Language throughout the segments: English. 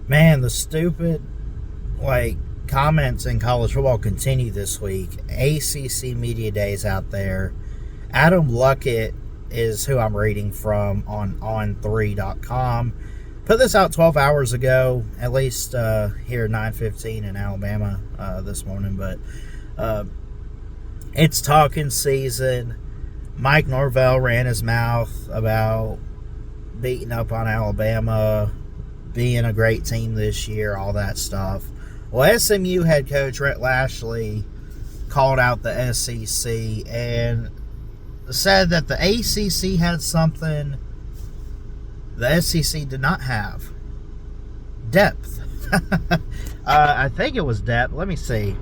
Man, the stupid, like, comments in college football continue this week. ACC Media Days out there. Adam Luckett is who I'm reading from on on3.com. Put this out 12 hours ago, at least here 9:15 in Alabama this morning. But it's talking season. Mike Norvell ran his mouth about beating up on Alabama, being a great team this year, all that stuff. Well, SMU head coach Rhett Lashlee called out the SEC and said that the ACC had something the SEC did not have: depth. I think it was depth. Let me see.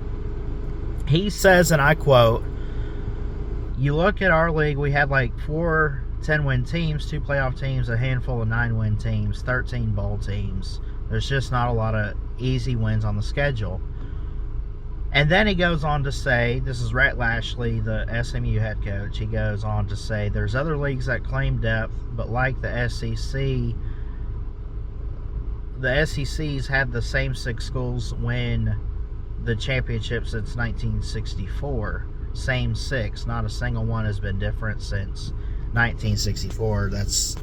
He says, and I quote, "You look at our league, we had like 4 10-win teams, 2 playoff teams, a handful of 9-win teams, 13 bowl teams. There's just not a lot of easy wins on the schedule." And then he goes on to say, this is Rhett Lashlee, the SMU head coach. He goes on to say, "There's other leagues that claim depth, but like the SEC's had the same 6 schools win the championship since 1964. Same 6. Not a single one has been different since 1964. That's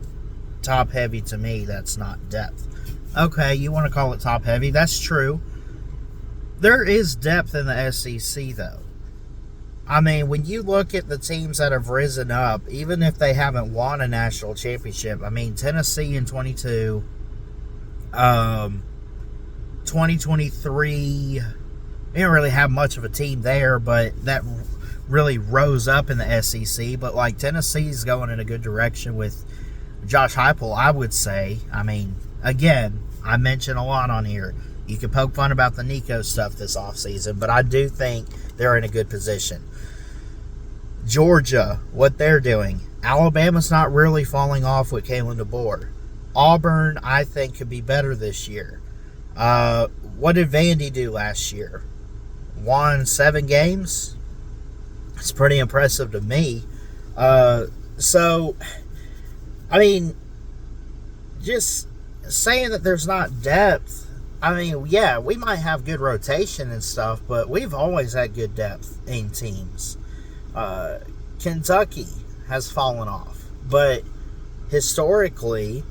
top heavy to me. That's not depth." Okay, you want to call it top heavy. That's true. There is depth in the SEC, though. I mean, when you look at the teams that have risen up, even if they haven't won a national championship, I mean, Tennessee in 22, 2023, they didn't really have much of a team there, but that really rose up in the SEC. But, like, Tennessee's going in a good direction with Josh Heupel, I would say. I mean, again, I mention a lot on here. You can poke fun about the Nico stuff this offseason, but I do think they're in a good position. Georgia, what they're doing. Alabama's not really falling off with Kalen DeBoer. Auburn, I think, could be better this year. What did Vandy do last year? Won 7 games? It's pretty impressive to me. So, I mean, just saying that there's not depth, I mean, yeah, we might have good rotation and stuff, but we've always had good depth in teams. Kentucky has fallen off, but historically,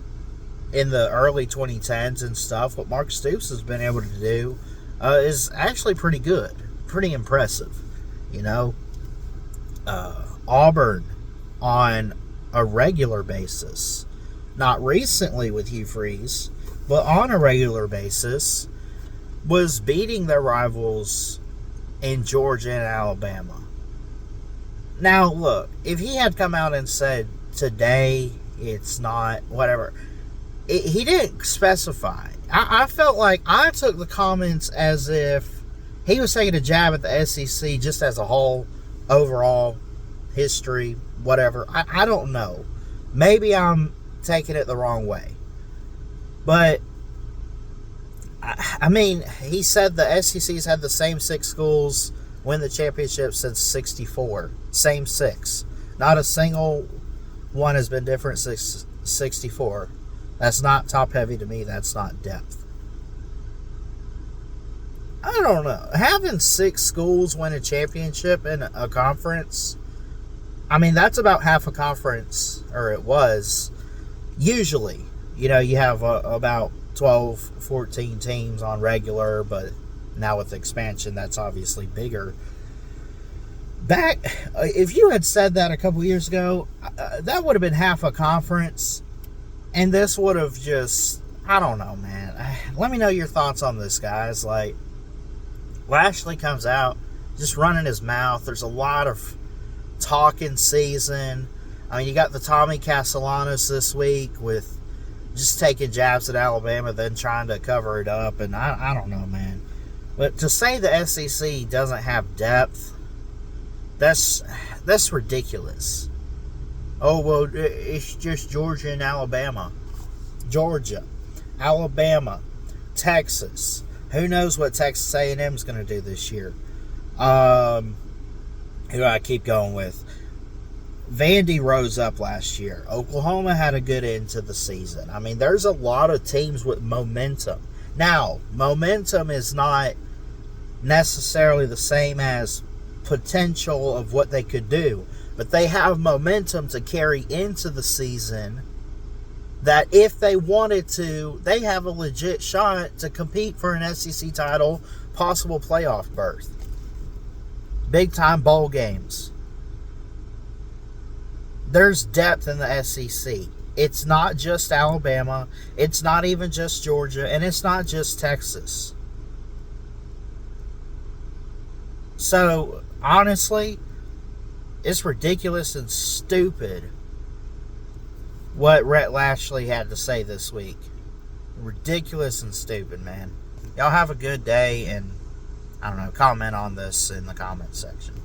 in the early 2010s and stuff, what Mark Stoops has been able to do is actually pretty good, pretty impressive. You know, Auburn on a regular basis, not recently with Hugh Freeze, but on a regular basis, was beating their rivals in Georgia and Alabama. Now, look, if he had come out and said, today it's not, whatever, he didn't specify. I felt like I took the comments as if he was taking a jab at the SEC just as a whole, overall, history, whatever. I don't know. Maybe I'm taking it the wrong way. But, I mean, he said the SEC's had the same 6 schools win the championship since 64. Same 6. Not a single one has been different since 64. That's not top heavy to me. That's not depth. I don't know. Having 6 schools win a championship in a conference, I mean, that's about half a conference, or it was, usually. You know, you have about 12, 14 teams on regular, but now with expansion, that's obviously bigger. If you had said that a couple years ago, that would have been half a conference, and this would have just, I don't know, man. Let me know your thoughts on this, guys. Like, Lashley comes out, just running his mouth. There's a lot of talking season. I mean, you got the Tommy Castellanos this week with just taking jabs at Alabama, then trying to cover it up, and I don't know, man. But to say the SEC doesn't have depth, that's ridiculous. Oh, well, it's just Georgia and Alabama. Georgia, Alabama, Texas. Who knows what Texas A&M is going to do this year? Who do I keep going with? Vandy rose up last year. Oklahoma had a good end to the season. I mean, there's a lot of teams with momentum. Now, momentum is not necessarily the same as potential of what they could do, but they have momentum to carry into the season that if they wanted to, they have a legit shot to compete for an SEC title, possible playoff berth. Big time bowl games. There's depth in the SEC. It's not just Alabama, it's not even just Georgia, and it's not just Texas. So, honestly, it's ridiculous and stupid what Rhett Lashlee had to say this week. Ridiculous and stupid, man. Y'all have a good day, and I don't know, comment on this in the comment section.